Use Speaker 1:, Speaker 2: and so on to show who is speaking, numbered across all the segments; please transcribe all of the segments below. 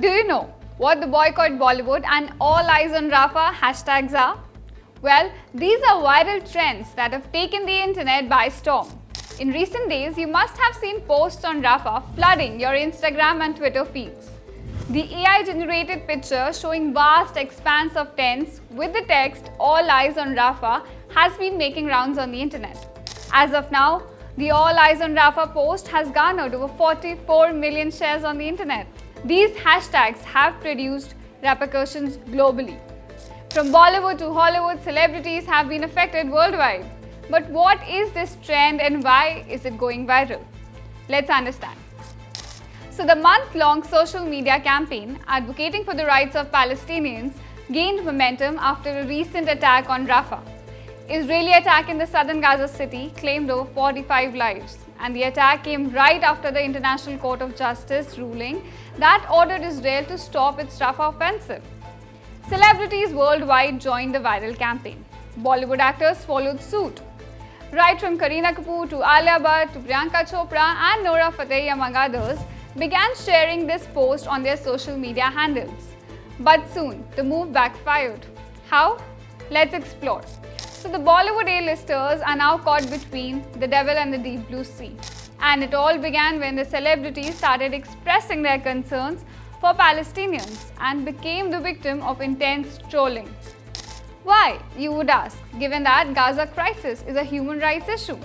Speaker 1: Do you know what the Boycott Bollywood and All Eyes on Rafah hashtags are? Well, these are viral trends that have taken the internet by storm. In recent days, you must have seen posts on Rafah flooding your Instagram and Twitter feeds. The AI-generated picture showing vast expanse of tents with the text "All Eyes on Rafah" has been making rounds on the internet. As of now, the All Eyes on Rafah post has garnered over 44 million shares on the internet. These hashtags have produced repercussions globally. From Bollywood to Hollywood, celebrities have been affected worldwide. But what is this trend and why is it going viral? Let's understand. So the month-long social media campaign advocating for the rights of Palestinians gained momentum after a recent attack on Rafah. Israeli attack in the southern Gaza city claimed over 45 lives, and the attack came right after the International Court of Justice ruling that ordered Israel to stop its Rafah offensive. Celebrities worldwide joined the viral campaign. Bollywood actors followed suit. Right from Kareena Kapoor to Alia Bhatt to Priyanka Chopra and Nora Fateh, among others, began sharing this post on their social media handles. But soon, the move backfired. How? Let's explore. So the Bollywood A-listers are now caught between the devil and the deep blue sea. And it all began when the celebrities started expressing their concerns for Palestinians and became the victim of intense trolling. Why, you would ask, given that Gaza crisis is a human rights issue?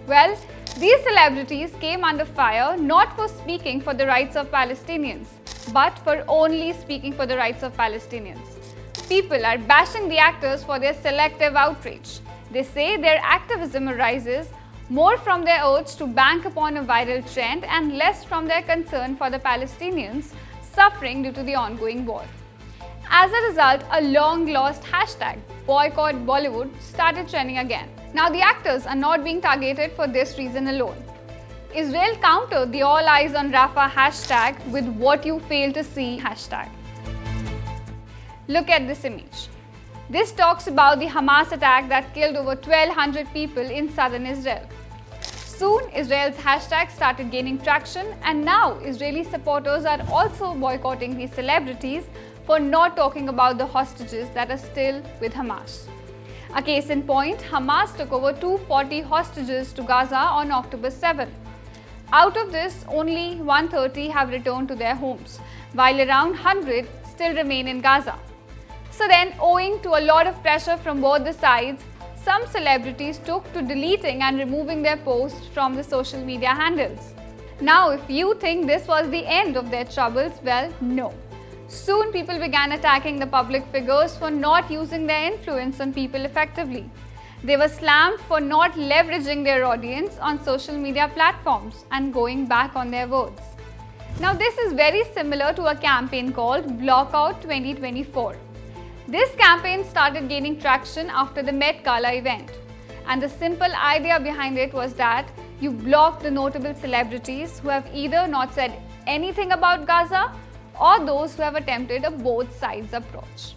Speaker 1: Well, these celebrities came under fire not for speaking for the rights of Palestinians, but for only speaking for the rights of Palestinians. People are bashing the actors for their selective outrage. They say their activism arises more from their urge to bank upon a viral trend and less from their concern for the Palestinians suffering due to the ongoing war. As a result, a long-lost hashtag, Boycott Bollywood, started trending again. Now the actors are not being targeted for this reason alone. Israel countered the All Eyes on Rafah hashtag with What You Fail to See hashtag. Look at this image. This talks about the Hamas attack that killed over 1,200 people in southern Israel. Soon, Israel's hashtag started gaining traction, and now Israeli supporters are also boycotting these celebrities for not talking about the hostages that are still with Hamas. A case in point, Hamas took over 240 hostages to Gaza on October 7. Out of this, only 130 have returned to their homes, while around 100 still remain in Gaza. So then, owing to a lot of pressure from both the sides, some celebrities took to deleting and removing their posts from the social media handles. Now, if you think this was the end of their troubles, well, no. Soon, people began attacking the public figures for not using their influence on people effectively. They were slammed for not leveraging their audience on social media platforms and going back on their words. Now, this is very similar to a campaign called Blockout 2024. This campaign started gaining traction after the Met Gala event, and the simple idea behind it was that you block the notable celebrities who have either not said anything about Gaza or those who have attempted a both sides approach.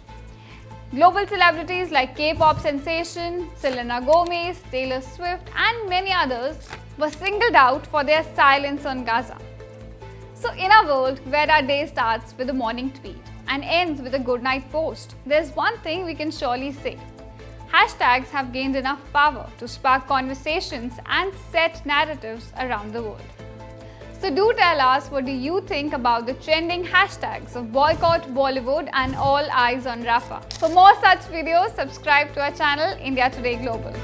Speaker 1: Global celebrities like K-pop sensation Selena Gomez, Taylor Swift and many others were singled out for their silence on Gaza. So in a world where our day starts with a morning tweet and ends with a goodnight post, there's one thing we can surely say. Hashtags have gained enough power to spark conversations and set narratives around the world. So do tell us, what do you think about the trending hashtags of Boycott Bollywood and All Eyes on Rafah? For more such videos, subscribe to our channel India Today Global.